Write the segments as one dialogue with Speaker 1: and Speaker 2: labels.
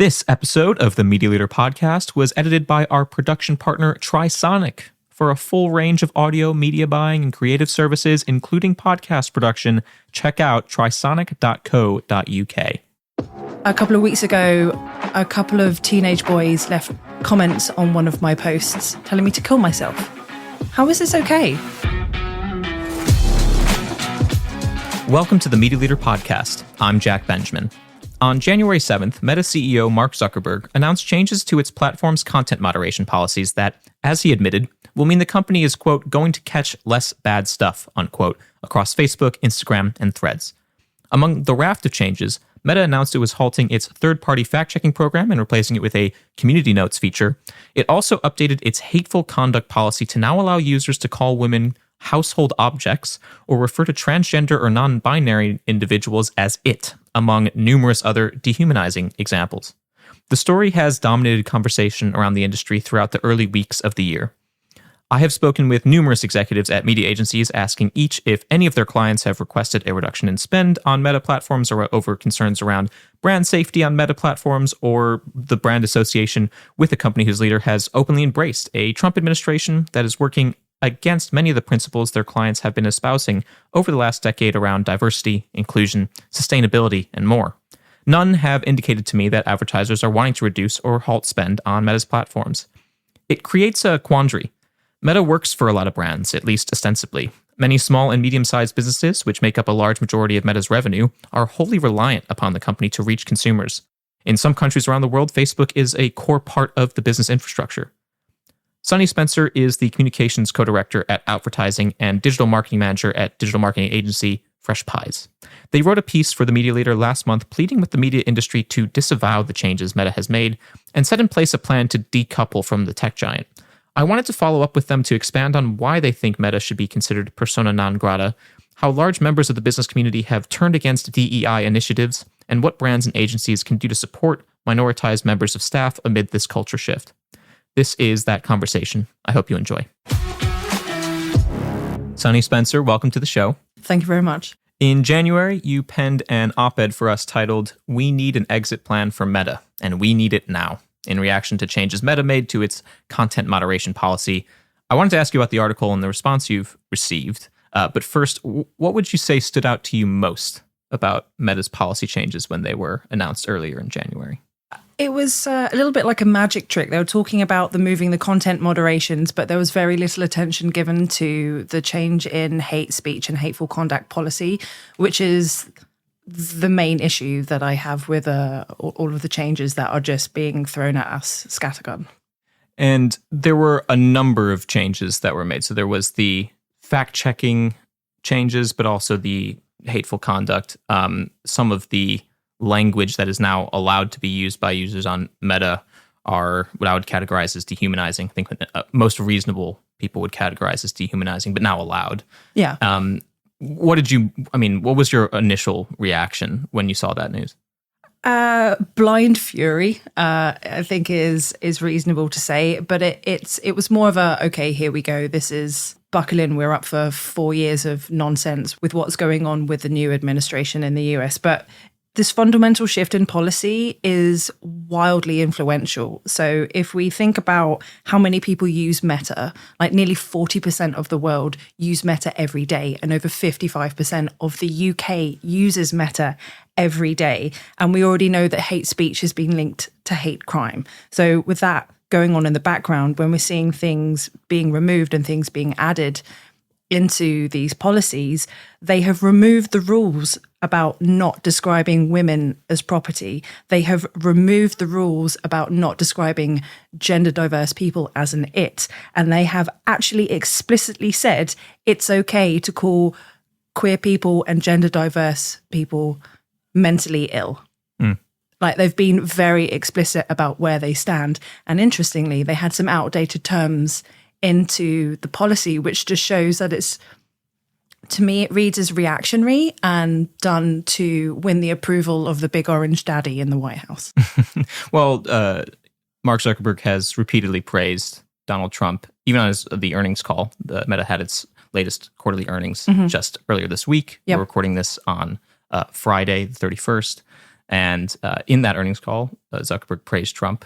Speaker 1: This episode of the Media Leader podcast was edited by our production partner, Trisonic. For a full range of audio, media buying, and creative services, including podcast production, check out trisonic.co.uk.
Speaker 2: A couple of weeks ago, a couple of teenage boys left comments on one of my posts telling me to kill myself. How is this okay?
Speaker 1: Welcome to the Media Leader podcast. I'm Jack Benjamin. On January 7th, Meta CEO Mark Zuckerberg announced changes to its platform's content moderation policies that, as he admitted, will mean the company is, quote, going to catch less bad stuff, unquote, across Facebook, Instagram, and Threads. Among the raft of changes, Meta announced it was halting its third-party fact-checking program and replacing it with a community notes feature. It also updated its hateful conduct policy to now allow users to call women household objects or refer to transgender or non-binary individuals as it, among numerous other dehumanizing examples. The story has dominated conversation around the industry throughout the early weeks of the year. I have spoken with numerous executives at media agencies asking each if any of their clients have requested a reduction in spend on Meta platforms or over concerns around brand safety on Meta platforms or the brand association with a company whose leader has openly embraced a Trump administration that is working against many of the principles their clients have been espousing over the last decade around diversity, inclusion, sustainability, and more. None have indicated to me that advertisers are wanting to reduce or halt spend on Meta's platforms. It creates a quandary. Meta works for a lot of brands, at least ostensibly. Many small and medium-sized businesses, which make up a large majority of Meta's revenue, are wholly reliant upon the company to reach consumers. In some countries around the world, Facebook is a core part of the business infrastructure. Sonnie Spenser is the communications co-director at Outvertising and digital marketing manager at digital marketing agency Fresh Pies. They wrote a piece for the Media Leader last month pleading with the media industry to disavow the changes Meta has made and set in place a plan to decouple from the tech giant. I wanted to follow up with them to expand on why they think Meta should be considered persona non grata, how large members of the business community have turned against DEI initiatives, and what brands and agencies can do to support minoritized members of staff amid this culture shift. This is that conversation. I hope you enjoy. Sonnie Spenser, welcome to the show.
Speaker 2: Thank you very much.
Speaker 1: In January, you penned an op-ed for us titled, "We Need an Exit Plan for Meta, and We Need It Now," in reaction to changes Meta made to its content moderation policy. I wanted to ask you about the article and the response you've received. But first, what would you say stood out to you most about Meta's policy changes when they were announced earlier in January?
Speaker 2: It was a little bit like a magic trick. They were talking about moving the content moderations, but there was very little attention given to the change in hate speech and hateful conduct policy, which is the main issue that I have with all of the changes that are just being thrown at us scattergun.
Speaker 1: And there were a number of changes that were made. So there was the fact-checking changes, but also the hateful conduct. Some of the language that is now allowed to be used by users on Meta are what I would categorize as dehumanizing. I think most reasonable people would categorize as dehumanizing, but now allowed.
Speaker 2: Yeah.
Speaker 1: What was your initial reaction when you saw that news?
Speaker 2: Blind fury, I think is reasonable to say, but it was more of a, okay, here we go. This is buckle in. We're up for 4 years of nonsense with what's going on with the new administration in the US. But this fundamental shift in policy is wildly influential. So if we think about how many people use Meta, like nearly 40% of the world use Meta every day, and over 55% of the UK uses Meta every day. And we already know that hate speech has been linked to hate crime. So with that going on in the background, when we're seeing things being removed and things being added into these policies, they have removed the rules about not describing women as property. They have removed the rules about not describing gender diverse people as an it. And they have actually explicitly said it's okay to call queer people and gender diverse people mentally ill. Like, they've been very explicit about where they stand. And interestingly, they had some outdated terms into the policy, which just shows that it's, to me, it reads as reactionary and done to win the approval of the big orange daddy in the White House.
Speaker 1: Well, Mark Zuckerberg has repeatedly praised Donald Trump, even on the earnings call. Meta had its latest quarterly earnings just earlier this week.
Speaker 2: Yep.
Speaker 1: We're recording this on Friday, the 31st. And in that earnings call, Zuckerberg praised Trump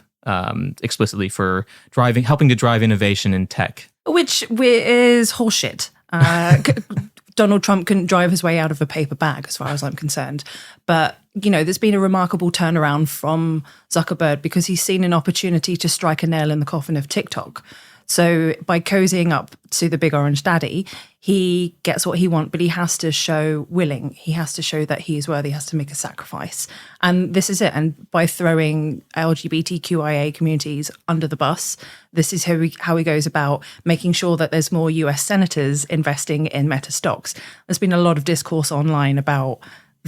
Speaker 1: explicitly for helping to drive innovation in tech.
Speaker 2: Which is horseshit. Donald Trump couldn't drive his way out of a paper bag, as far as I'm concerned. But, there's been a remarkable turnaround from Zuckerberg because he's seen an opportunity to strike a nail in the coffin of TikTok. So by cozying up to the big orange daddy, he gets what he wants, but he has to show willing. He has to show that he is worthy, he has to make a sacrifice. And this is it. And by throwing LGBTQIA communities under the bus, this is how he goes about making sure that there's more US senators investing in Meta stocks. There's been a lot of discourse online about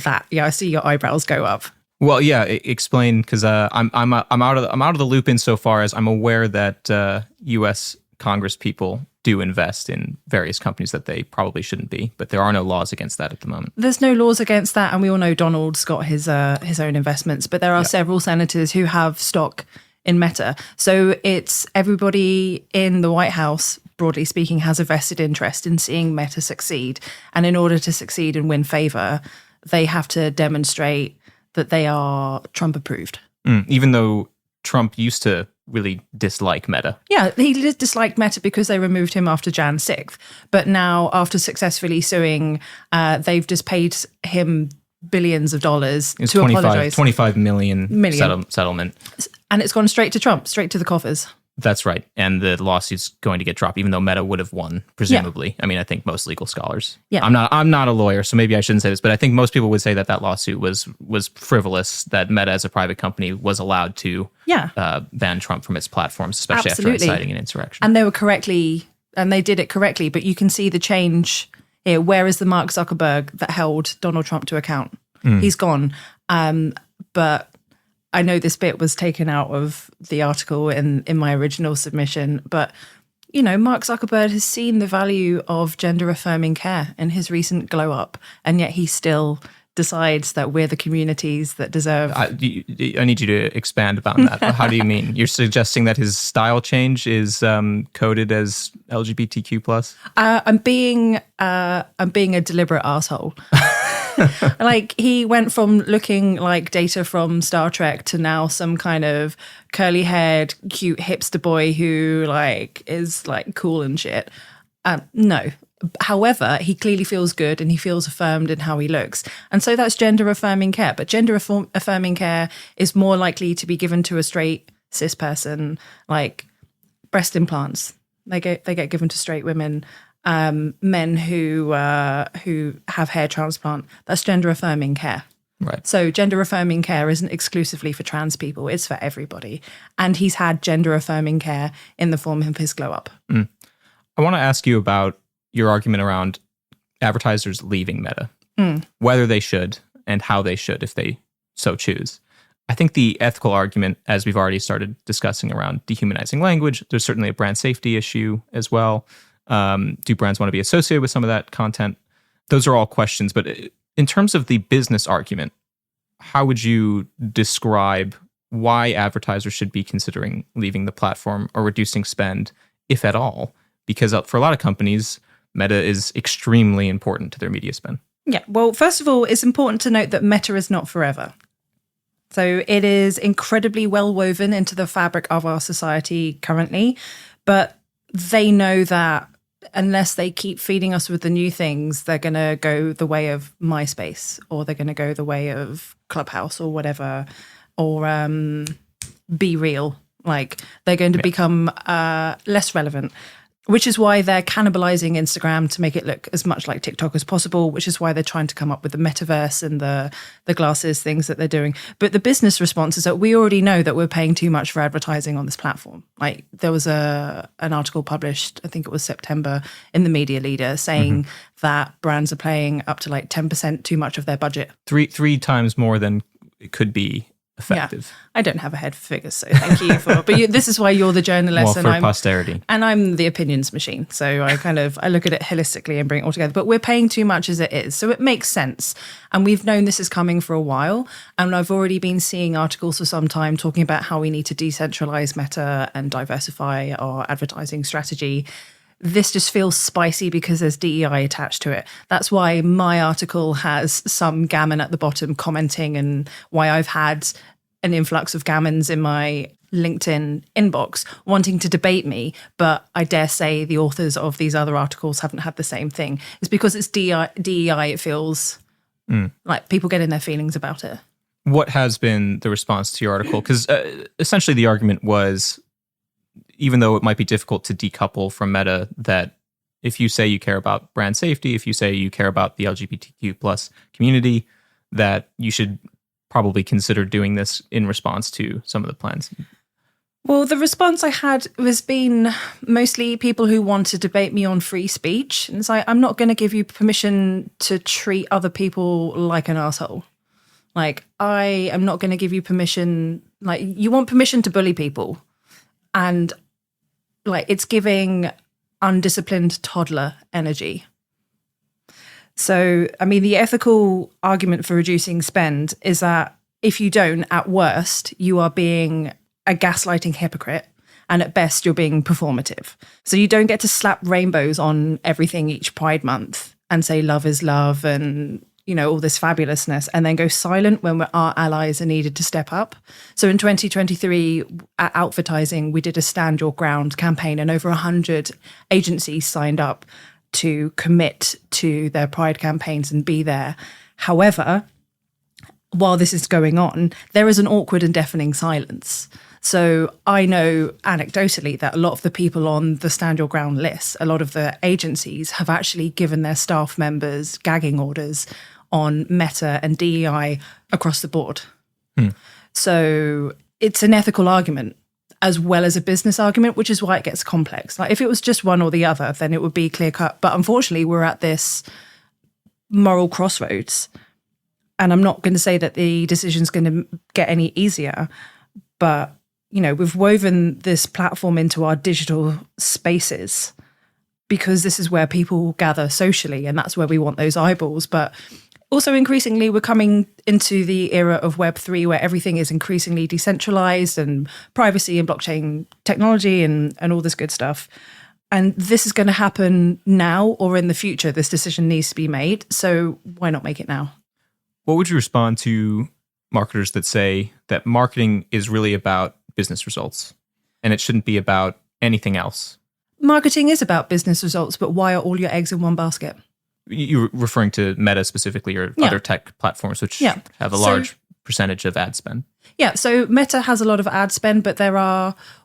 Speaker 2: that. Yeah, I see your eyebrows go up.
Speaker 1: Well, yeah, explain, because I'm out of the loop insofar as I'm aware that U.S. Congress people do invest in various companies that they probably shouldn't be, but there are no laws against that at the moment.
Speaker 2: There's no laws against that, and we all know Donald's got his own investments, but there are several senators who have stock in Meta. So it's everybody in the White House, broadly speaking, has a vested interest in seeing Meta succeed, and in order to succeed and win favor, they have to demonstrate that they are Trump approved.
Speaker 1: Even though Trump used to really dislike Meta.
Speaker 2: Yeah, he disliked Meta because they removed him after Jan 6th. But now, after successfully suing, they've just paid him billions of dollars to apologize.
Speaker 1: 25 million. Settlement.
Speaker 2: And it's gone straight to Trump, straight to the coffers.
Speaker 1: That's right. And the lawsuit's going to get dropped, even though Meta would have won, presumably. Yeah. I mean, I think most legal scholars. Yeah. I'm not a lawyer, so maybe I shouldn't say this, but I think most people would say that lawsuit was frivolous, that Meta as a private company was allowed to ban Trump from its platforms, especially after inciting an insurrection.
Speaker 2: And they did it correctly, but you can see the change here. Where is the Mark Zuckerberg that held Donald Trump to account? He's gone. But I know this bit was taken out of the article in my original submission, but, Mark Zuckerberg has seen the value of gender-affirming care in his recent glow-up, and yet he still decides that we're the communities that deserve...
Speaker 1: I need you to expand about that. How do you mean? You're suggesting that his style change is coded as LGBTQ+?
Speaker 2: I'm being a deliberate asshole. Like, he went from looking like Data from Star Trek to now some kind of curly-haired, cute hipster boy who, is, cool and shit. No. However, he clearly feels good and he feels affirmed in how he looks. And so that's gender-affirming care. But gender-affirming care is more likely to be given to a straight cis person, like breast implants. They get given to straight women. Men who have hair transplant. That's gender-affirming care.
Speaker 1: Right.
Speaker 2: So gender-affirming care isn't exclusively for trans people. It's for everybody. And he's had gender-affirming care in the form of his glow-up.
Speaker 1: I want to ask you about your argument around advertisers leaving Meta, whether they should and how they should if they so choose. I think the ethical argument, as we've already started discussing around dehumanizing language, there's certainly a brand safety issue as well. Do brands want to be associated with some of that content? Those are all questions. But in terms of the business argument, how would you describe why advertisers should be considering leaving the platform or reducing spend, if at all? Because for a lot of companies, Meta is extremely important to their media spend.
Speaker 2: Yeah, well, first of all, it's important to note that Meta is not forever. So it is incredibly well woven into the fabric of our society currently, but they know that unless they keep feeding us with the new things, they're going to go the way of MySpace, or they're going to go the way of Clubhouse or whatever, or Be Real. They're going to become less relevant, which is why they're cannibalizing Instagram to make it look as much like TikTok as possible, which is why they're trying to come up with the metaverse and the glasses things that they're doing. But the business response is that we already know that we're paying too much for advertising on this platform. There was an article published, I think it was September, in the Media Leader saying that brands are paying up to 10% too much of their budget.
Speaker 1: Three times more than it could be effective.
Speaker 2: Yeah. I don't have a head for figures, so thank you for. But this is why you're the journalist,
Speaker 1: well, for posterity,
Speaker 2: and I'm the opinions machine. So I look at it holistically and bring it all together. But we're paying too much as it is, so it makes sense. And we've known this is coming for a while. And I've already been seeing articles for some time talking about how we need to decentralize Meta and diversify our advertising strategy. this just feels spicy because there's DEI attached to it. That's why my article has some gammon at the bottom commenting, and why I've had an influx of gammons in my LinkedIn inbox wanting to debate me, but I dare say the authors of these other articles haven't had the same thing. It's because it's DEI, it feels like people get in their feelings about it.
Speaker 1: What has been the response to your article? Because essentially the argument was, even though it might be difficult to decouple from Meta, that if you say you care about brand safety, if you say you care about the LGBTQ plus community, that you should probably consider doing this in response to some of the plans.
Speaker 2: Well, the response I had was been mostly people who want to debate me on free speech. And it's like, I'm not going to give you permission to treat other people like an asshole. Like, I am not going to give you permission. Like, you want permission to bully people. And like, it's giving undisciplined toddler energy. So, I mean, the ethical argument for reducing spend is that if you don't, at worst, you are being a gaslighting hypocrite, and at best, you're being performative. So you don't get to slap rainbows on everything each Pride Month and say love is love and, you know, all this fabulousness, and then go silent when our allies are needed to step up. So in 2023, at Outvertising, we did a Stand Your Ground campaign, and over 100 agencies signed up to commit to their Pride campaigns and be there. However, while this is going on, there is an awkward and deafening silence. So I know anecdotally that a lot of the people on the Stand Your Ground list, a lot of the agencies have actually given their staff members gagging orders on Meta and DEI across the board. So it's an ethical argument as well as a business argument, which is why it gets complex. Like, if it was just one or the other, then it would be clear cut. But unfortunately, we're at this moral crossroads. And I'm not going to say that the decision's going to get any easier, but, you know, we've woven this platform into our digital spaces because this is where people gather socially, and that's where we want those eyeballs. But also, increasingly, we're coming into the era of Web3, where everything is increasingly decentralized, and privacy and blockchain technology and all this good stuff. And this is going to happen now or in the future. This decision needs to be made. So why not make it now?
Speaker 1: What would you respond to marketers that say that marketing is really about business results and it shouldn't be about anything else?
Speaker 2: Marketing is about business results, but why are all your eggs in one basket?
Speaker 1: You're referring to Meta specifically, or other tech platforms which have a large percentage of ad spend.
Speaker 2: Yeah, so Meta has a lot of ad spend, but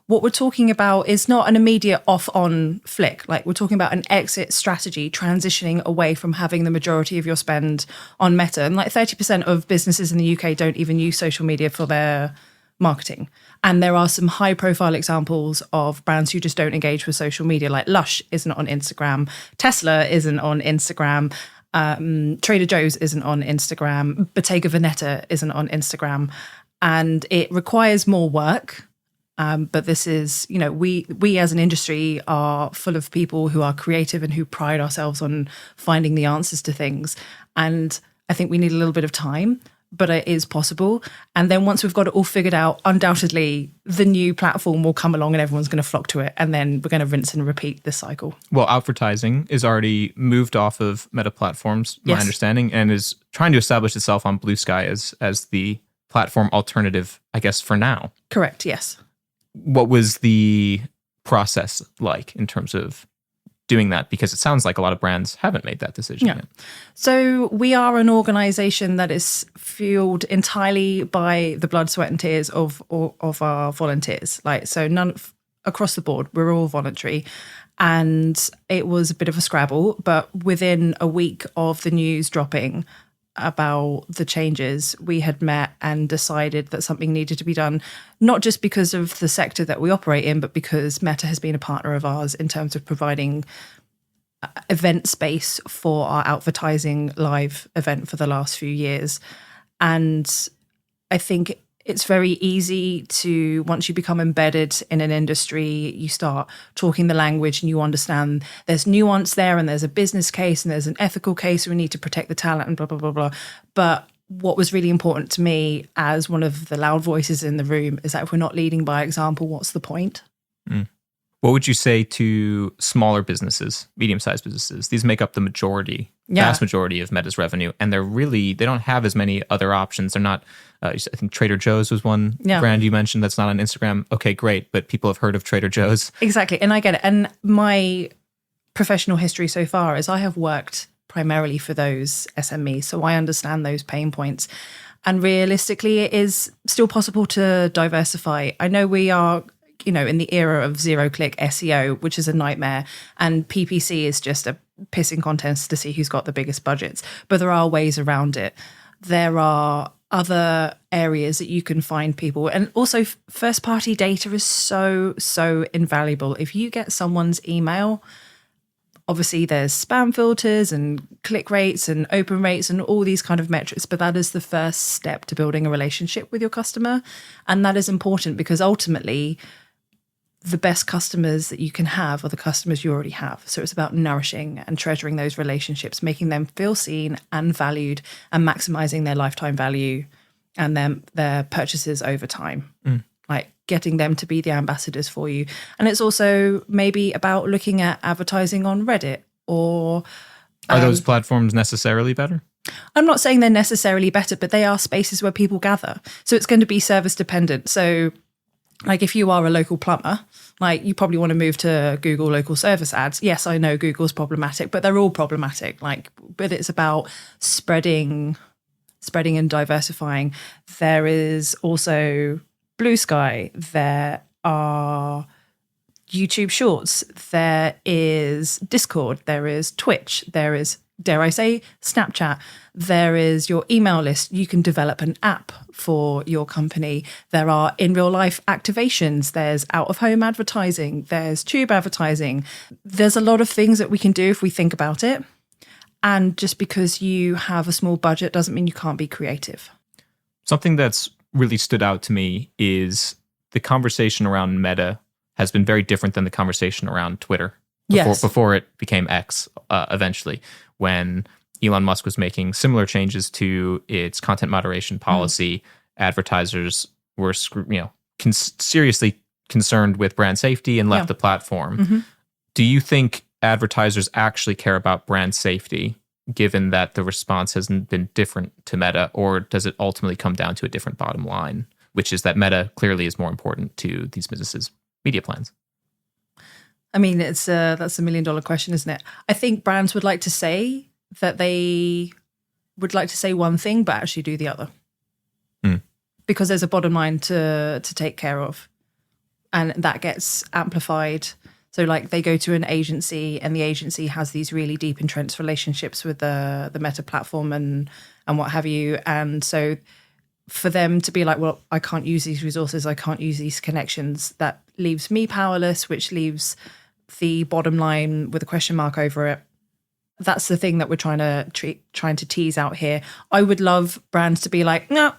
Speaker 2: what we're talking about is not an immediate off-on flick. Like, we're talking about an exit strategy, transitioning away from having the majority of your spend on Meta. And like 30% of businesses in the UK don't even use social media for their marketing. And there are some high-profile examples of brands who just don't engage with social media, like Lush isn't on Instagram, Tesla isn't on Instagram, Trader Joe's isn't on Instagram, Bottega Veneta isn't on Instagram. And it requires more work. But this is, you know, we as an industry are full of people who are creative and who pride ourselves on finding the answers to things. And I think we need a little bit of time, but it is possible. And then once we've got it all figured out, undoubtedly the new platform will come along and everyone's going to flock to it. And then we're going to rinse and repeat this cycle.
Speaker 1: Well, Outvertising is already moved off of Meta platforms, my understanding, and is trying to establish itself on Blue Sky as the platform alternative, I guess, for now.
Speaker 2: Correct, yes.
Speaker 1: What was the process like in terms of doing that? Because it sounds like a lot of brands haven't made that decision yet.
Speaker 2: So we are an organization that is fueled entirely by the blood, sweat and tears of our volunteers. Like, so across the board, we're all voluntary. And it was a bit of a scrabble, but within a week of the news dropping about the changes, we had met and decided that something needed to be done, not just because of the sector that we operate in, but because Meta has been a partner of ours in terms of providing event space for our Outvertising live event for the last few years. And I think it's very easy to, once you become embedded in an industry, you start talking the language and you understand there's nuance there and there's a business case and there's an ethical case. We need to protect the talent and blah, blah, blah, blah. But what was really important to me as one of the loud voices in the room is that if we're not leading by example, what's the point?
Speaker 1: What would you say to smaller businesses, medium-sized businesses? These make up the vast majority of Meta's revenue, and they don't have as many other options. They're not, I think Trader Joe's was one brand you mentioned that's not on Instagram. Okay, great, but people have heard of Trader Joe's.
Speaker 2: Exactly, and I get it. And my professional history so far is I have worked primarily for those SMEs, so I understand those pain points. And realistically, it is still possible to diversify. I know we are, in the era of zero-click SEO, which is a nightmare, and PPC is just a pissing contest to see who's got the biggest budgets. But there are ways around it. There are other areas that you can find people. And also, first-party data is so, so invaluable. If you get someone's email, obviously there's spam filters and click rates and open rates and all these kind of metrics, but that is the first step to building a relationship with your customer. And that is important because ultimately the best customers that you can have are the customers you already have. So it's about nourishing and treasuring those relationships, making them feel seen and valued, and maximizing their lifetime value and their purchases over time. Like getting them to be the ambassadors for you. And it's also maybe about looking at advertising on Reddit or...
Speaker 1: Are those platforms necessarily better?
Speaker 2: I'm not saying they're necessarily better, but they are spaces where people gather. So it's going to be service dependent. So like if you are a local plumber, like you probably want to move to Google local service ads. Yes, I know Google's problematic, but they're all problematic. But it's about spreading and diversifying. There is also Blue Sky. There are YouTube Shorts. There is Discord. There is Twitch. There is, dare I say, Snapchat. There is your email list. You can develop an app for your company. There are in real life activations. There's out of home advertising. There's tube advertising. There's a lot of things that we can do if we think about it. And just because you have a small budget doesn't mean you can't be creative.
Speaker 1: Something that's really stood out to me is the conversation around Meta has been very different than the conversation around Twitter before it became X eventually, when Elon Musk was making similar changes to its content moderation policy. Advertisers were seriously concerned with brand safety and left the platform. Do you think advertisers actually care about brand safety, given that the response has been different to Meta, or does it ultimately come down to a different bottom line, which is that Meta clearly is more important to these businesses' media plans?
Speaker 2: I mean, that's a $1 million question, isn't it? I think brands would like to say that they would like to say one thing, but actually do the other. Because there's a bottom line to take care of. And that gets amplified. So like they go to an agency and the agency has these really deep entrenched relationships with the Meta platform and what have you. And so for them to be like, well, I can't use these resources, I can't use these connections, that leaves me powerless, which leaves the bottom line with a question mark over it. That's the thing that we're trying to tease out here. I would love brands to be like, no,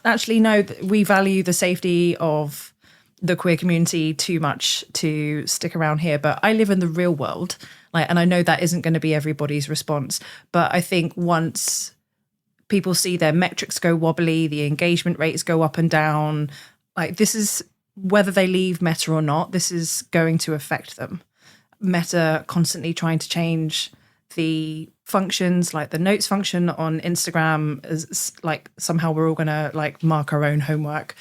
Speaker 2: we value the safety of the queer community too much to stick around here. But I live in the real world, and I know that isn't going to be everybody's response. But I think once people see their metrics go wobbly, the engagement rates go up and down, this is, whether they leave Meta or not, this is going to affect them. Meta constantly trying to change the functions, like the notes function on Instagram, is somehow we're all going to mark our own homework.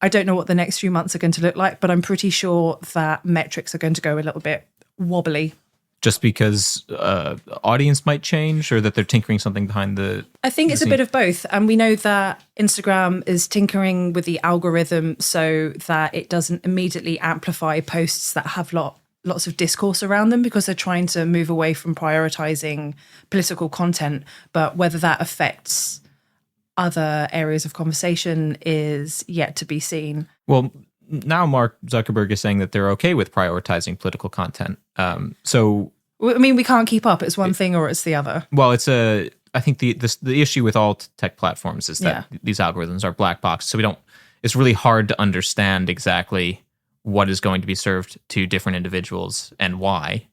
Speaker 2: I don't know what the next few months are going to look like, but I'm pretty sure that metrics are going to go a little bit wobbly.
Speaker 1: Just because audience might change, or that they're tinkering something behind the...
Speaker 2: I think it's a bit of both. And we know that Instagram is tinkering with the algorithm so that it doesn't immediately amplify posts that have lots of discourse around them, because they're trying to move away from prioritizing political content. But whether that affects other areas of conversation is yet to be seen.
Speaker 1: Well, now Mark Zuckerberg is saying that they're okay with prioritizing political content. So,
Speaker 2: I mean, we can't keep up. It's one thing or it's the other.
Speaker 1: Well, I think the issue with all tech platforms is that these algorithms are black box. So it's really hard to understand exactly what is going to be served to different individuals and why,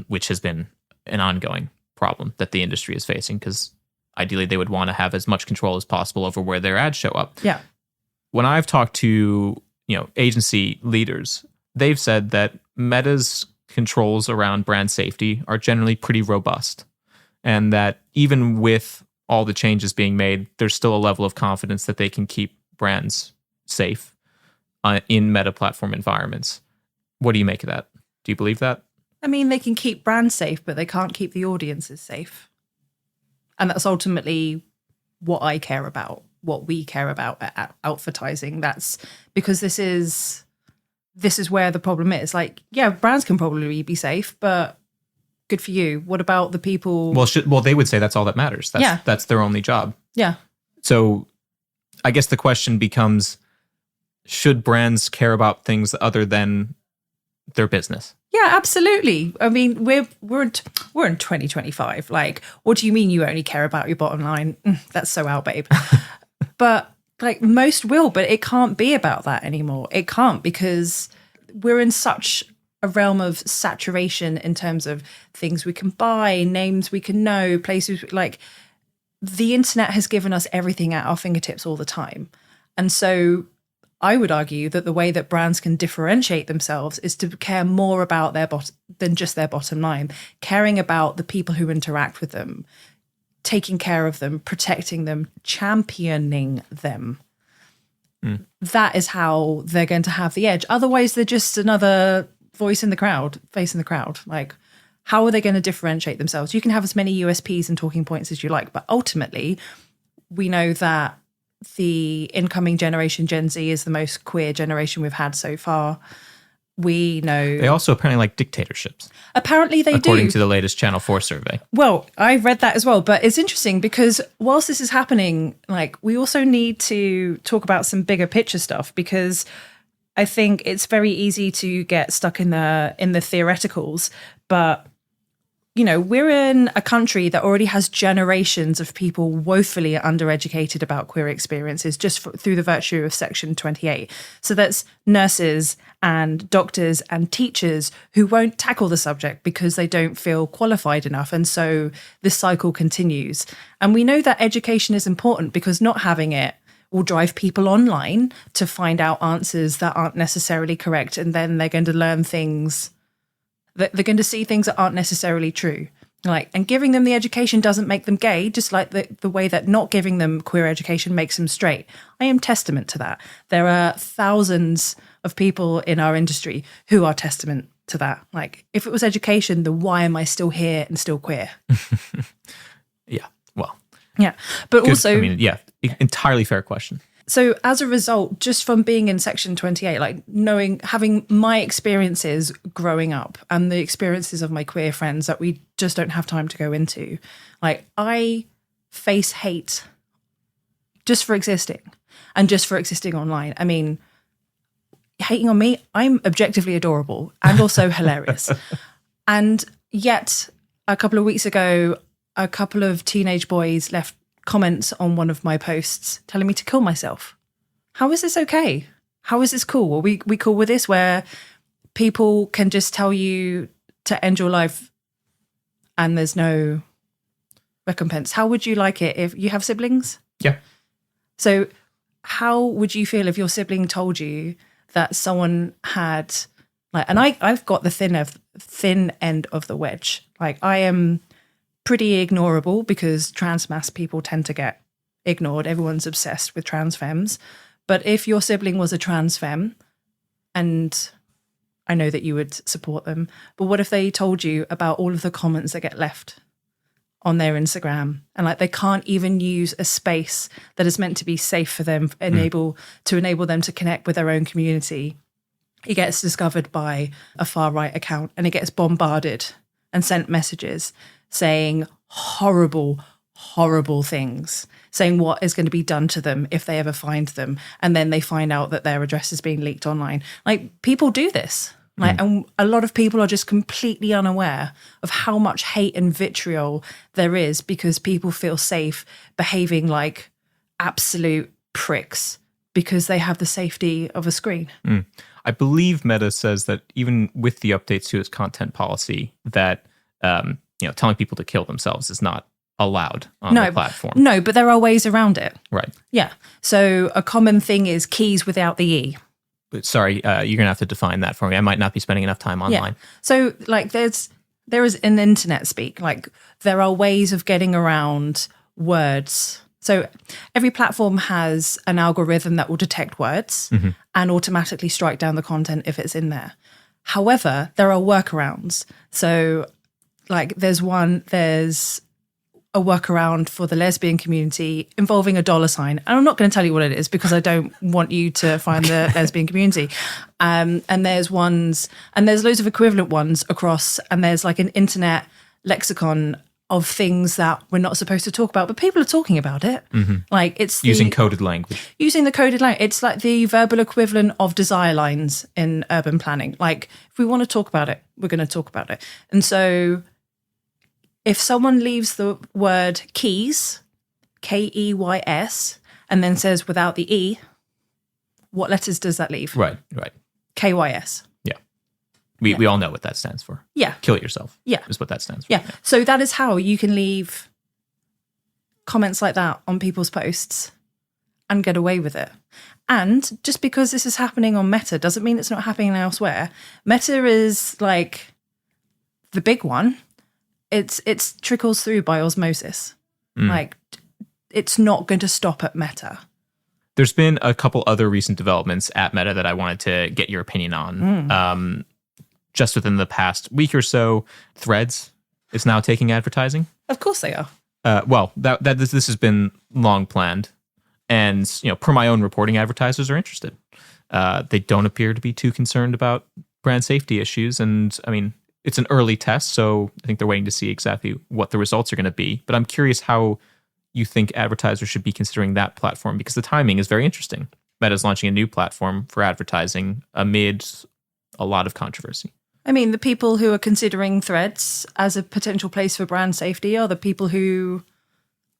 Speaker 1: which has been an ongoing problem that the industry is facing, because ideally they would want to have as much control as possible over where their ads show up. When I've talked to agency leaders, they've said that Meta's controls around brand safety are generally pretty robust, and that even with all the changes being made, there's still a level of confidence that they can keep brands safe in Meta platform environments. What do you make of that? Do you believe that?
Speaker 2: I mean, they can keep brands safe, but they can't keep the audiences safe. And that's ultimately what I care about, what we care about at Outvertising. That's because this is where the problem is. Like, yeah, brands can probably be safe, but good for you. What about the people?
Speaker 1: Well, they would say that's all that matters. That's their only job.
Speaker 2: Yeah.
Speaker 1: So I guess the question becomes, should brands care about things other than their business?
Speaker 2: Yeah, absolutely. I mean, we're in 2025. Like, what do you mean you only care about your bottom line? That's so out, babe. But like most will, but it can't be about that anymore. It can't, because we're in such a realm of saturation in terms of things we can buy, names we can know, places like the internet has given us everything at our fingertips all the time. And so I would argue that the way that brands can differentiate themselves is to care more about than just their bottom line, caring about the people who interact with them, taking care of them, protecting them, championing them. That is how they're going to have the edge. Otherwise, they're just another face in the crowd. Like, how are they going to differentiate themselves? You can have as many USPs and talking points as you like, but ultimately, we know that the incoming generation, Gen Z, is the most queer generation we've had so far. We know...
Speaker 1: They also apparently like dictatorships.
Speaker 2: Apparently they do.
Speaker 1: According to the latest Channel 4 survey.
Speaker 2: Well, I read that as well, but it's interesting because whilst this is happening, like, we also need to talk about some bigger picture stuff, because I think it's very easy to get stuck in the theoreticals, but you know, we're in a country that already has generations of people woefully undereducated about queer experiences just through the virtue of Section 28. So that's nurses and doctors and teachers who won't tackle the subject because they don't feel qualified enough. And so this cycle continues. And we know that education is important because not having it will drive people online to find out answers that aren't necessarily correct. And then they're going to learn things, they're going to see things that aren't necessarily true. Like, and giving them the education doesn't make them gay, just like the way that not giving them queer education makes them straight. I am testament to that. There are thousands of people in our industry who are testament to that. Like, if it was education, then why am I still here and still queer?
Speaker 1: Yeah, well.
Speaker 2: Yeah, but also...
Speaker 1: I mean, yeah, entirely fair question.
Speaker 2: So as a result, just from being in Section 28, like having my experiences growing up and the experiences of my queer friends that we just don't have time to go into, like, I face hate just for existing and just for existing online. I mean, hating on me, I'm objectively adorable and also hilarious. And yet a couple of weeks ago, a couple of teenage boys left comments on one of my posts telling me to kill myself. How is this okay? How is this cool? Are we cool with this, where people can just tell you to end your life and there's no recompense? How would you like it if you have siblings?
Speaker 1: Yeah.
Speaker 2: So how would you feel if your sibling told you that someone had, like, and I've got the thin end of the wedge. Like, I am pretty ignorable because trans mass people tend to get ignored. Everyone's obsessed with trans femmes. But if your sibling was a trans femme, and I know that you would support them, but what if they told you about all of the comments that get left on their Instagram, and like they can't even use a space that is meant to be safe for them, enable them to connect with their own community? It gets discovered by a far right account and it gets bombarded and sent messages saying horrible, horrible things, saying what is going to be done to them if they ever find them. And then they find out that their address is being leaked online. Like, people do this. Like, and a lot of people are just completely unaware of how much hate and vitriol there is because people feel safe behaving like absolute pricks because they have the safety of a screen.
Speaker 1: I believe Meta says that even with the updates to its content policy, that telling people to kill themselves is not allowed on the platform.
Speaker 2: No, but there are ways around it.
Speaker 1: Right.
Speaker 2: Yeah. So a common thing is keys without the E.
Speaker 1: Sorry, you're going to have to define that for me. I might not be spending enough time online.
Speaker 2: Yeah. So like there is an internet speak. Like there are ways of getting around words. So every platform has an algorithm that will detect words and automatically strike down the content if it's in there. However, there are workarounds. So like there's a workaround for the lesbian community involving a $sign. And I'm not going to tell you what it is because I don't want you to find the lesbian community. And there's loads of equivalent ones across, and there's like an internet lexicon of things that we're not supposed to talk about, but people are talking about it. Like it's
Speaker 1: Using coded language.
Speaker 2: Using the coded language. It's like the verbal equivalent of desire lines in urban planning. Like if we want to talk about it, we're going to talk about it. And so if someone leaves the word keys, Keys, and then says without the E, what letters does that leave?
Speaker 1: Right.
Speaker 2: KYS.
Speaker 1: Yeah. We all know what that stands for.
Speaker 2: Yeah.
Speaker 1: Kill it yourself.
Speaker 2: Yeah.
Speaker 1: Is what that stands for.
Speaker 2: Yeah. So that is how you can leave comments like that on people's posts and get away with it. And just because this is happening on Meta doesn't mean it's not happening elsewhere. Meta is like the big one. It's trickles through by osmosis. Like it's not going to stop at Meta.
Speaker 1: There's been a couple other recent developments at Meta that I wanted to get your opinion on. Just within the past week or so, Threads is now taking advertising.
Speaker 2: Of course they are.
Speaker 1: Well, this has been long planned, and per my own reporting, advertisers are interested. They don't appear to be too concerned about brand safety issues, and I mean, it's an early test, so I think they're waiting to see exactly what the results are going to be. But I'm curious how you think advertisers should be considering that platform, because the timing is very interesting. Meta's launching a new platform for advertising amid a lot of controversy.
Speaker 2: I mean, the people who are considering Threads as a potential place for brand safety are the people who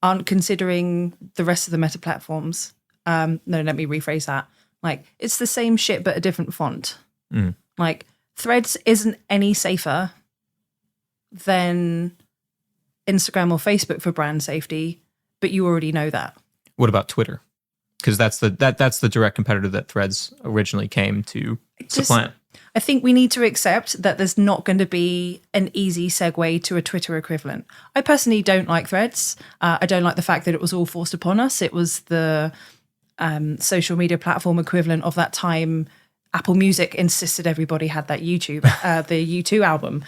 Speaker 2: aren't considering the rest of the Meta platforms. No, let me rephrase that. Like, it's the same shit, but a different font. Like, Threads isn't any safer than Instagram or Facebook for brand safety, but you already know that.
Speaker 1: What about Twitter? Because that's the direct competitor that Threads originally came to supplant.
Speaker 2: I think we need to accept that there's not going to be an easy segue to a Twitter equivalent. I personally don't like Threads. I don't like the fact that it was all forced upon us. It was the social media platform equivalent of that time Apple Music insisted everybody had that YouTube, the U2 album.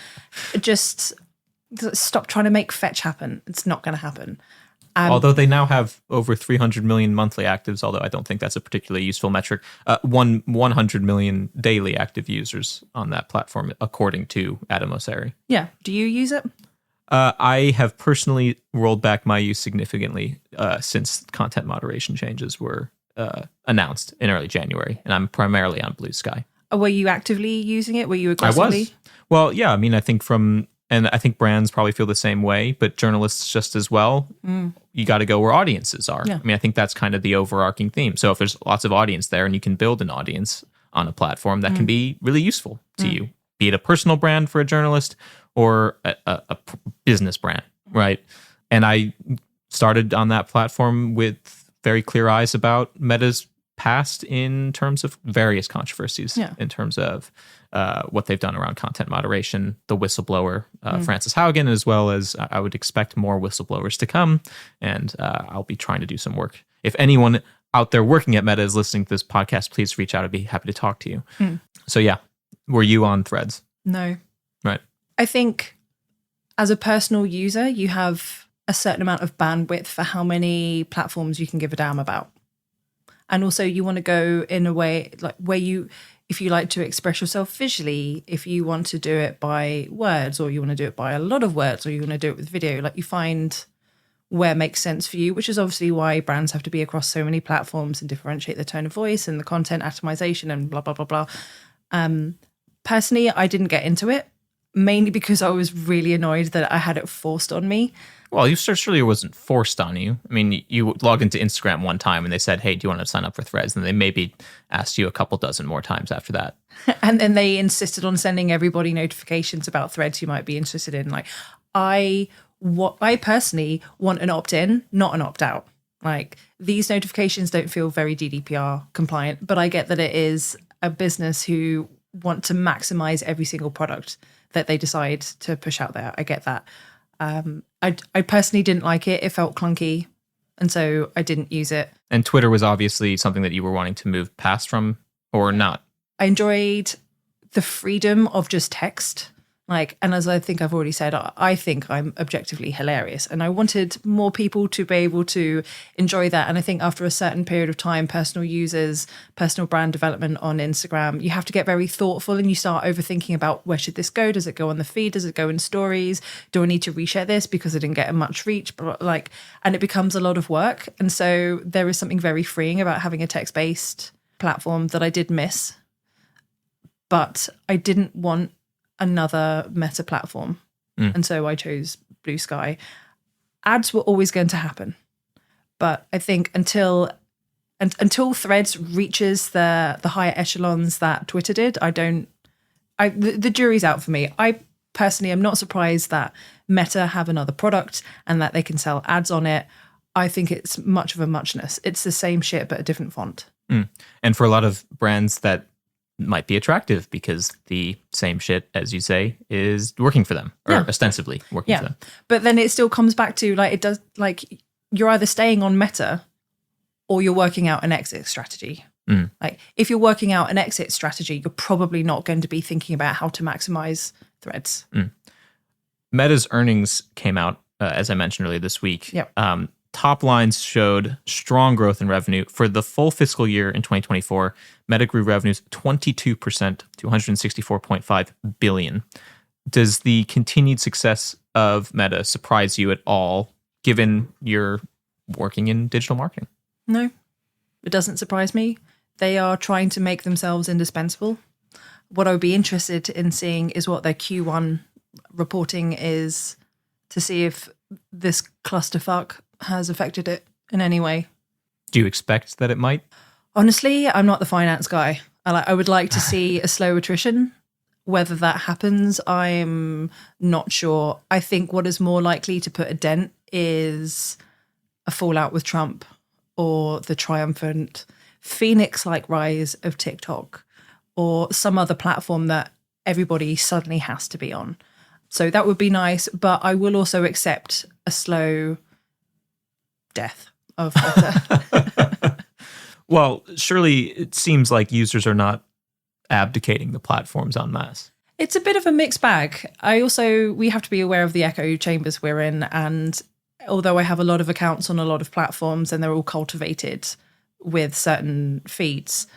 Speaker 2: Just stop trying to make fetch happen. It's not going to happen.
Speaker 1: Although they now have over 300 million monthly actives, although I don't think that's a particularly useful metric, 100 million daily active users on that platform, according to Adam Mosseri.
Speaker 2: Yeah. Do you use it?
Speaker 1: I have personally rolled back my use significantly since content moderation changes were announced in early January, and I'm primarily on Blue Sky.
Speaker 2: Were you actively using it? Were you aggressively?
Speaker 1: I was. Well, yeah, I mean, I think and I think brands probably feel the same way, but journalists just as well. You got to go where audiences are. Yeah. I mean, I think that's kind of the overarching theme. So if there's lots of audience there and you can build an audience on a platform, that can be really useful to you, be it a personal brand for a journalist or a business brand, right? And I started on that platform with very clear eyes about Meta's past in terms of various controversies, in terms of what they've done around content moderation, the whistleblower, Frances Haugen, as well as I would expect more whistleblowers to come. And I'll be trying to do some work. If anyone out there working at Meta is listening to this podcast, please reach out. I'd be happy to talk to you. So yeah, were you on Threads?
Speaker 2: No.
Speaker 1: Right.
Speaker 2: I think as a personal user, you have a certain amount of bandwidth for how many platforms you can give a damn about. And also you want to go in a way like where if you like to express yourself visually, if you want to do it by words, or you want to do it by a lot of words, or you want to do it with video, like you find where it makes sense for you, which is obviously why brands have to be across so many platforms and differentiate the tone of voice and the content atomization and blah, blah, blah, blah. Personally, I didn't get into it, mainly because I was really annoyed that I had it forced on me.
Speaker 1: Well, you surely it wasn't forced on you. I mean, you logged into Instagram one time and they said, hey, do you want to sign up for Threads? And they maybe asked you a couple dozen more times after that.
Speaker 2: And then they insisted on sending everybody notifications about Threads you might be interested in. Like, I personally want an opt-in, not an opt-out. Like, these notifications don't feel very GDPR compliant, but I get that it is a business who want to maximize every single product that they decide to push out there. I get that. I personally didn't like it. It felt clunky. And so I didn't use it.
Speaker 1: And Twitter was obviously something that you were wanting to move past from, or not?
Speaker 2: I enjoyed the freedom of just text. And as I think I've already said, I think I'm objectively hilarious. And I wanted more people to be able to enjoy that. And I think after a certain period of time, personal users, personal brand development on Instagram, you have to get very thoughtful and you start overthinking about where should this go? Does it go on the feed? Does it go in stories? Do I need to reshare this because I didn't get much reach? And it becomes a lot of work. And so there is something very freeing about having a text-based platform that I did miss. But I didn't want another meta platform. And so I chose Blue Sky. Ads were always going to happen. But I think until Threads reaches the higher echelons that Twitter did, the jury's out for me. I personally am not surprised that Meta have another product and that they can sell ads on it. I think it's much of a muchness. It's the same shit, but a different font.
Speaker 1: And for a lot of brands that might be attractive because the same shit, as you say, is working for them, or ostensibly working for them.
Speaker 2: But then it still comes back to you're either staying on Meta or you're working out an exit strategy. If you're working out an exit strategy, you're probably not going to be thinking about how to maximize Threads.
Speaker 1: Meta's earnings came out, as I mentioned earlier this week.
Speaker 2: Yep.
Speaker 1: Top lines showed strong growth in revenue. For the full fiscal year in 2024, Meta grew revenues 22% to $164.5 billion. Does the continued success of Meta surprise you at all, given you're working in digital marketing?
Speaker 2: No, it doesn't surprise me. They are trying to make themselves indispensable. What I would be interested in seeing is what their Q1 reporting is, to see if this clusterfuck has affected it in any way.
Speaker 1: Do you expect that it might?
Speaker 2: Honestly, I'm not the finance guy. I would like to see a slow attrition. Whether that happens, I'm not sure. I think what is more likely to put a dent is a fallout with Trump or the triumphant Phoenix-like rise of TikTok or some other platform that everybody suddenly has to be on. So that would be nice, but I will also accept a slow death of Meta.
Speaker 1: Well, surely it seems like users are not abdicating the platforms en masse.
Speaker 2: It's a bit of a mixed bag. We have to be aware of the echo chambers we're in. And although I have a lot of accounts on a lot of platforms and they're all cultivated with certain feeds,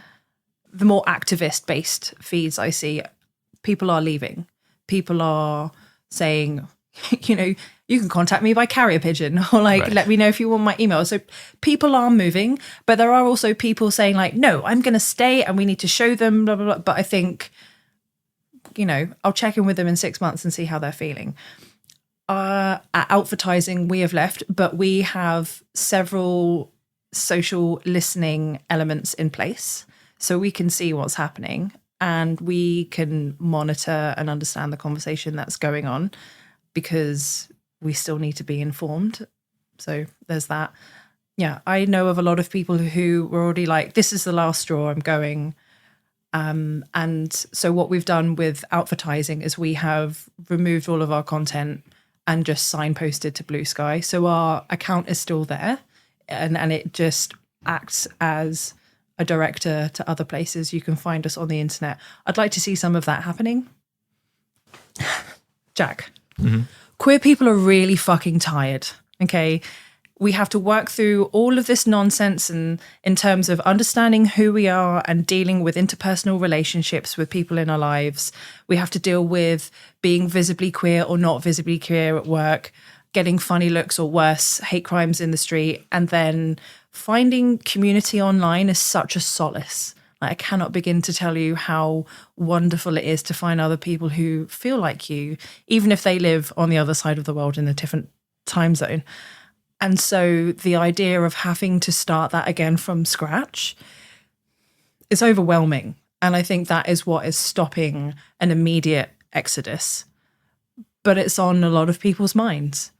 Speaker 2: the more activist-based feeds I see, people are leaving. People are saying, you can contact me by carrier pigeon or let me know if you want my email. So people are moving, but there are also people saying no, I'm going to stay and we need to show them blah, blah, blah. But I think, I'll check in with them in 6 months and see how they're feeling. At Outvertising, we have left, but we have several social listening elements in place. So we can see what's happening and we can monitor and understand the conversation that's going on, because we still need to be informed. So there's that. Yeah, I know of a lot of people who were already this is the last straw, I'm going. And so what we've done with Outvertising is we have removed all of our content and just signposted to Blue Sky. So our account is still there and it just acts as a director to other places. You can find us on the internet. I'd like to see some of that happening. Jack.
Speaker 1: Mm-hmm.
Speaker 2: Queer people are really fucking tired, okay? We have to work through all of this nonsense and in terms of understanding who we are and dealing with interpersonal relationships with people in our lives. We have to deal with being visibly queer or not visibly queer at work, getting funny looks or worse, hate crimes in the street, and then finding community online is such a solace. I cannot begin to tell you how wonderful it is to find other people who feel like you, even if they live on the other side of the world in a different time zone. And so the idea of having to start that again from scratch is overwhelming. And I think that is what is stopping an immediate exodus. But it's on a lot of people's minds.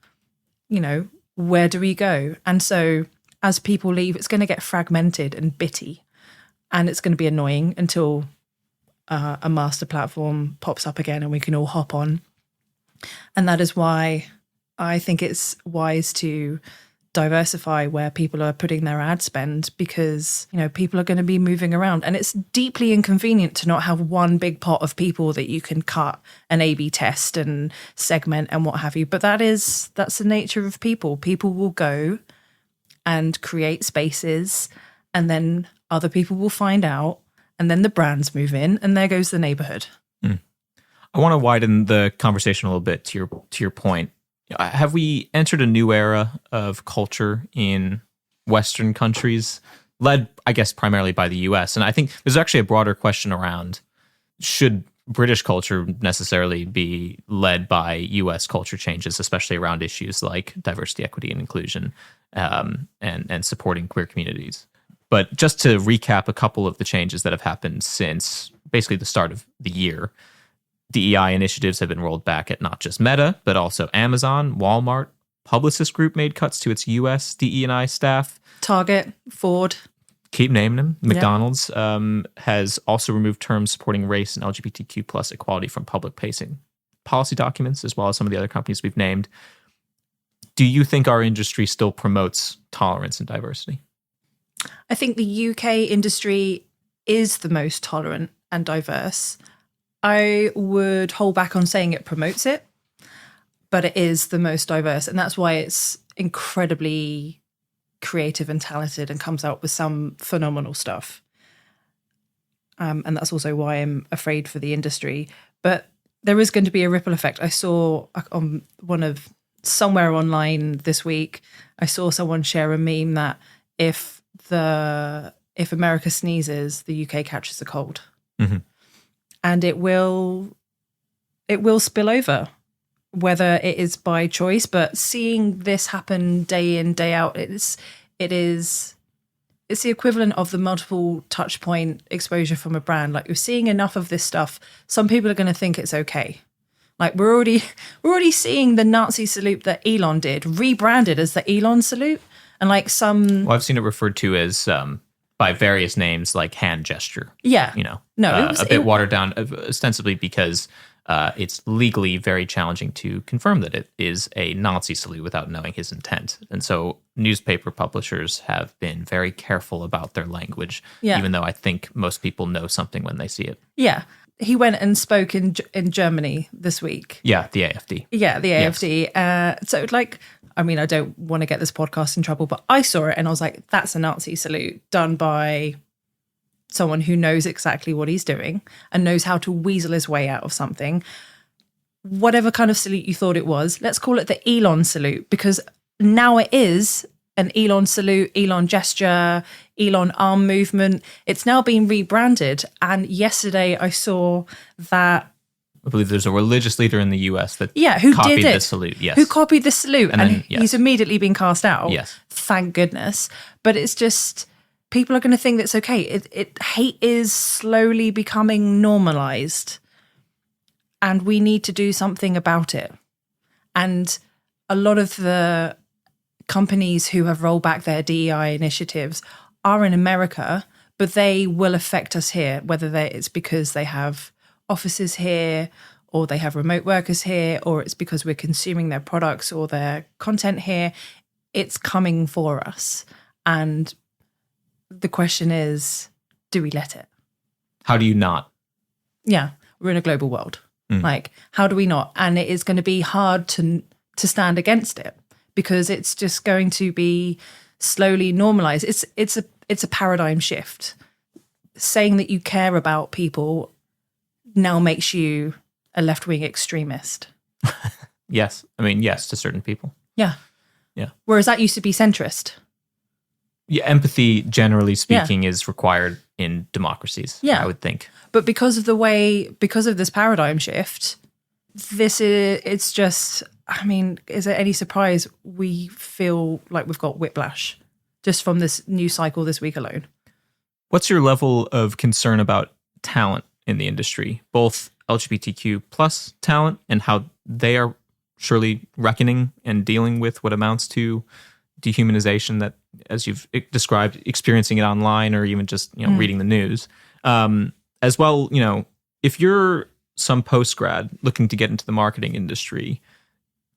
Speaker 2: Where do we go? And so as people leave, it's going to get fragmented and bitty. And it's going to be annoying until a master platform pops up again and we can all hop on. And that is why I think it's wise to diversify where people are putting their ad spend, because, you know, people are going to be moving around, and it's deeply inconvenient to not have one big pot of people that you can cut and A/B test and segment and what have you. But that's the nature of people. People will go and create spaces, and then other people will find out, and then the brands move in, and there goes the neighborhood.
Speaker 1: I want to widen the conversation a little bit to your point. Have we entered a new era of culture in Western countries, led, I guess, primarily by the US? And I think there's actually a broader question around, should British culture necessarily be led by US culture changes, especially around issues like diversity, equity, and inclusion, and supporting queer communities? But just to recap a couple of the changes that have happened since basically the start of the year, DEI initiatives have been rolled back at not just Meta, but also Amazon, Walmart. Publicis Group made cuts to its U.S. DE&I staff.
Speaker 2: Target, Ford.
Speaker 1: Keep naming them. McDonald's has also removed terms supporting race and LGBTQ plus equality from public-facing policy documents, as well as some of the other companies we've named. Do you think our industry still promotes tolerance and diversity?
Speaker 2: I think the UK industry is the most tolerant and diverse. I would hold back on saying it promotes it, but it is the most diverse. And that's why it's incredibly creative and talented and comes out with some phenomenal stuff. And that's also why I'm afraid for the industry. But there is going to be a ripple effect. I saw on somewhere online this week, I saw someone share a meme that if America sneezes, the UK catches a cold. Mm-hmm. And it will spill over, whether it is by choice. But seeing this happen day in, day out, it's the equivalent of the multiple touch point exposure from a brand. Like, you're seeing enough of this stuff, some people are going to think it's okay. Like, we're already seeing the Nazi salute that Elon did rebranded as the Elon salute, and like some. Well,
Speaker 1: I've seen it referred to as by various names, like hand gesture.
Speaker 2: Yeah.
Speaker 1: A bit watered down, ostensibly because it's legally very challenging to confirm that it is a Nazi salute without knowing his intent. And so newspaper publishers have been very careful about their language, even though I think most people know something when they see it.
Speaker 2: Yeah. He went and spoke in Germany this week.
Speaker 1: Yeah, the AfD.
Speaker 2: Yeah, the AfD. Yes. So, like, I mean, I don't want to get this podcast in trouble, but I saw it and I was like, that's a Nazi salute done by someone who knows exactly what he's doing and knows how to weasel his way out of something. Whatever kind of salute you thought it was, let's call it the Elon salute, because now it is an Elon salute, Elon gesture, Elon arm movement. It's now been rebranded. And yesterday I saw that
Speaker 1: I believe there's a religious leader in the US that
Speaker 2: who
Speaker 1: copied
Speaker 2: did it.
Speaker 1: The salute. Yes.
Speaker 2: Who copied the salute. And
Speaker 1: then,
Speaker 2: he's immediately been cast out.
Speaker 1: Yes.
Speaker 2: Thank goodness. But it's just, people are going to think that's okay. Hate is slowly becoming normalized. And we need to do something about it. And a lot of the companies who have rolled back their DEI initiatives are in America, but they will affect us here, whether it's because they have offices here, or they have remote workers here, or it's because we're consuming their products or their content here. It's coming for us. And the question is, do we let it?
Speaker 1: How do you not?
Speaker 2: Yeah, we're in a global world. Like, how do we not? And it is going to be hard to stand against it, because it's just going to be slowly normalized. It's a paradigm shift. Saying that you care about people now makes you a left-wing extremist.
Speaker 1: Yes. I mean, yes, to certain people.
Speaker 2: Yeah.
Speaker 1: Yeah.
Speaker 2: Whereas that used to be centrist.
Speaker 1: Yeah, empathy, generally speaking, is required in democracies, I would think.
Speaker 2: But because of this paradigm shift, it's just, I mean, is it any surprise we feel like we've got whiplash just from this news cycle this week alone?
Speaker 1: What's your level of concern about talent in the industry, both LGBTQ plus talent and how they are surely reckoning and dealing with what amounts to dehumanization that, as you've described, experiencing it online or even just reading the news, as well, If you're some post-grad looking to get into the marketing industry,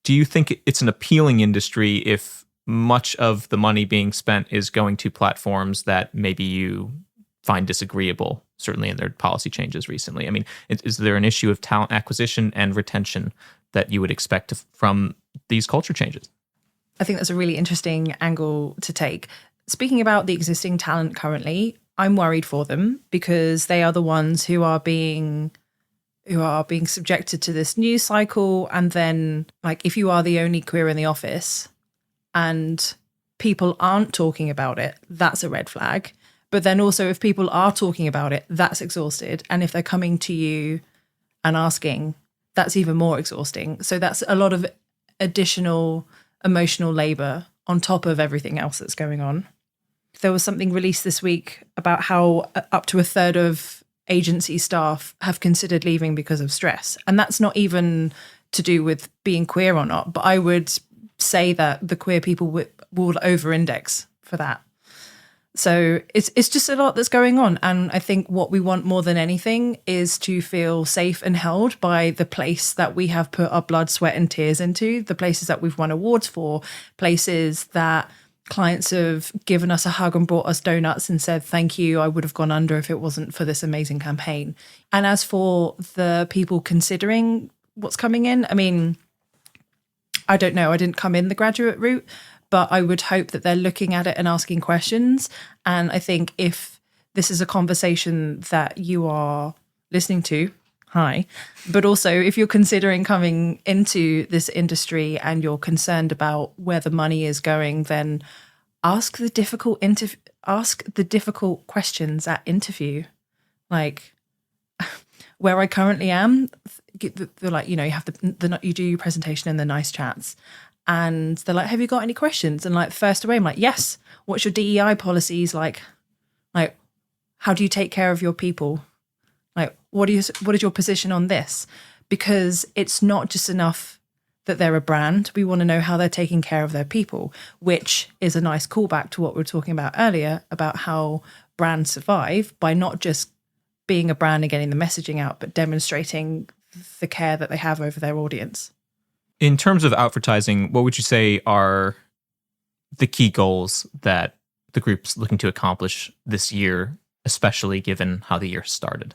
Speaker 1: do you think it's an appealing industry if much of the money being spent is going to platforms that maybe you find disagreeable, certainly in their policy changes recently? I mean, is there an issue of talent acquisition and retention that you would expect from these culture changes?
Speaker 2: I think that's a really interesting angle to take. Speaking about the existing talent currently, I'm worried for them because they are the ones who are being subjected to this news cycle. And then, like, if you are the only queer in the office and people aren't talking about it, that's a red flag. But then also, if people are talking about it, that's exhausted. And if they're coming to you and asking, that's even more exhausting. So that's a lot of additional emotional labor on top of everything else that's going on. There was something released this week about how up to a third of agency staff have considered leaving because of stress. And that's not even to do with being queer or not, but I would say that the queer people will over-index for that. So it's just a lot that's going on. And I think what we want more than anything is to feel safe and held by the place that we have put our blood, sweat and tears into, the places that we've won awards for, places that clients have given us a hug and brought us donuts and said, thank you, I would have gone under if it wasn't for this amazing campaign. And as for the people considering what's coming in, I mean, I don't know. I didn't come in the graduate route, but I would hope that they're looking at it and asking questions. And I think if this is a conversation that you are listening to, hi, but also if you're considering coming into this industry and you're concerned about where the money is going, then ask the difficult questions at interview. Like where I currently am, they're like, you know, you have you do your presentation and the nice chats. And they're like, have you got any questions? And like first away, I'm like, yes. What's your DEI policies like? Like, how do you take care of your people? Like, what is your position on this? Because it's not just enough that they're a brand. We want to know how they're taking care of their people, which is a nice callback to what we were talking about earlier about how brands survive by not just being a brand and getting the messaging out, but demonstrating the care that they have over their audience.
Speaker 1: In terms of Outvertising, what would you say are the key goals that the group's looking to accomplish this year, especially given how the year started?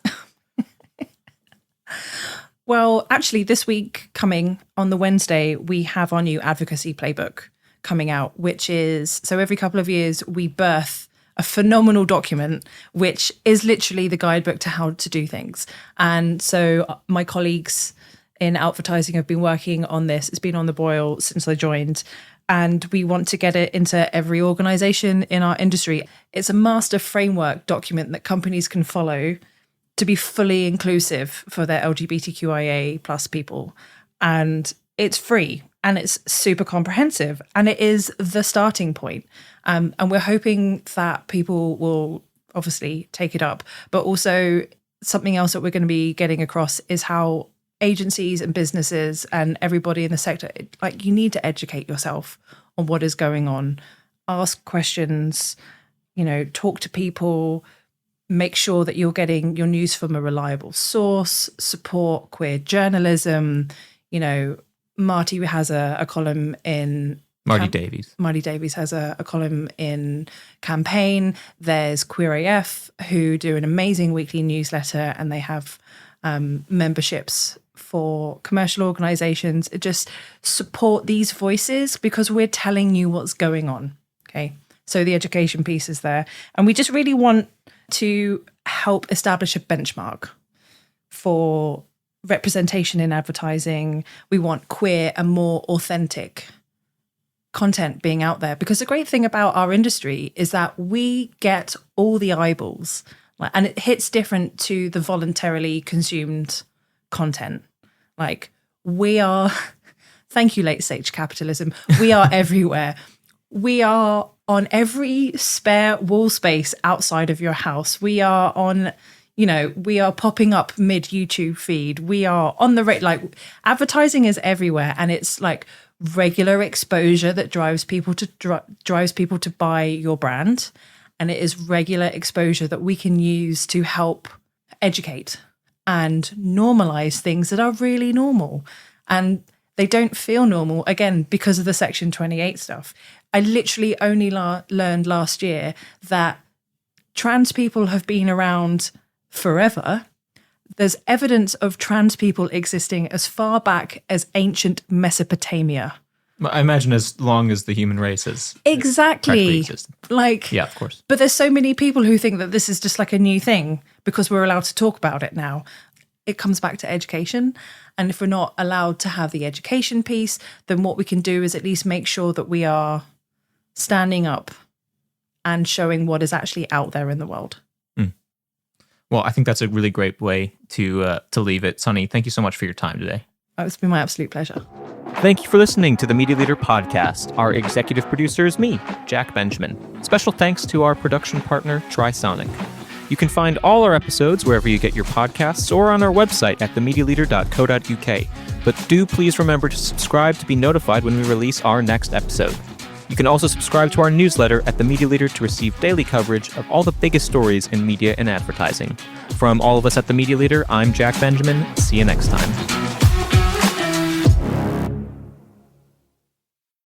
Speaker 2: Well, actually, this week coming on the Wednesday, we have our new advocacy playbook coming out, which is, so every couple of years we birth a phenomenal document, which is literally the guidebook to how to do things. And so my colleagues in Outvertising have been working on this. It's been on the boil since I joined. And we want to get it into every organization in our industry. It's a master framework document that companies can follow to be fully inclusive for their LGBTQIA plus people. And it's free and it's super comprehensive and it is the starting point. And we're hoping that people will obviously take it up. But also something else that we're going to be getting across is how agencies and businesses and everybody in the sector, like, you need to educate yourself on what is going on, ask questions, you know, talk to people, make sure that you're getting your news from a reliable source, support queer journalism. You know, Marty has a column in
Speaker 1: Marty Davies.
Speaker 2: Marty Davies has a column in Campaign. There's Queer AF, who do an amazing weekly newsletter, and they have memberships for commercial organizations. Just support these voices because we're telling you what's going on. Okay. So the education piece is there. And we just really want to help establish a benchmark for representation in advertising. We want queer and more authentic content being out there, because the great thing about our industry is that we get all the eyeballs, and it hits different to the voluntarily consumed content. Like, we are, thank you, late stage capitalism, we are everywhere. We are on every spare wall space outside of your house. We are on, you know, we are popping up mid YouTube feed. We are on the like, advertising is everywhere, and it's like regular exposure that drives people to buy your brand, and it is regular exposure that we can use to help educate and normalize things that are really normal. And they don't feel normal, again, because of the Section 28 stuff. I literally only learned last year that trans people have been around forever. There's evidence of trans people existing as far back as ancient Mesopotamia.
Speaker 1: I imagine as long as the human race has
Speaker 2: Exactly.
Speaker 1: existed. Yeah, of course.
Speaker 2: But there's so many people who think that this is just like a new thing because we're allowed to talk about it now. It comes back to education. And if we're not allowed to have the education piece, then what we can do is at least make sure that we are standing up and showing what is actually out there in the world.
Speaker 1: Well, I think that's a really great way to leave it. Sonnie, thank you so much for your time today.
Speaker 2: It's been my absolute pleasure.
Speaker 1: Thank you for listening to the Media Leader Podcast. Our executive producer is me, Jack Benjamin. Special thanks to our production partner, Trisonic. You can find all our episodes wherever you get your podcasts or on our website at themedialeader.co.uk. But do please remember to subscribe to be notified when we release our next episode. You can also subscribe to our newsletter at The Media Leader to receive daily coverage of all the biggest stories in media and advertising. From all of us at The Media Leader, I'm Jack Benjamin. See you next time.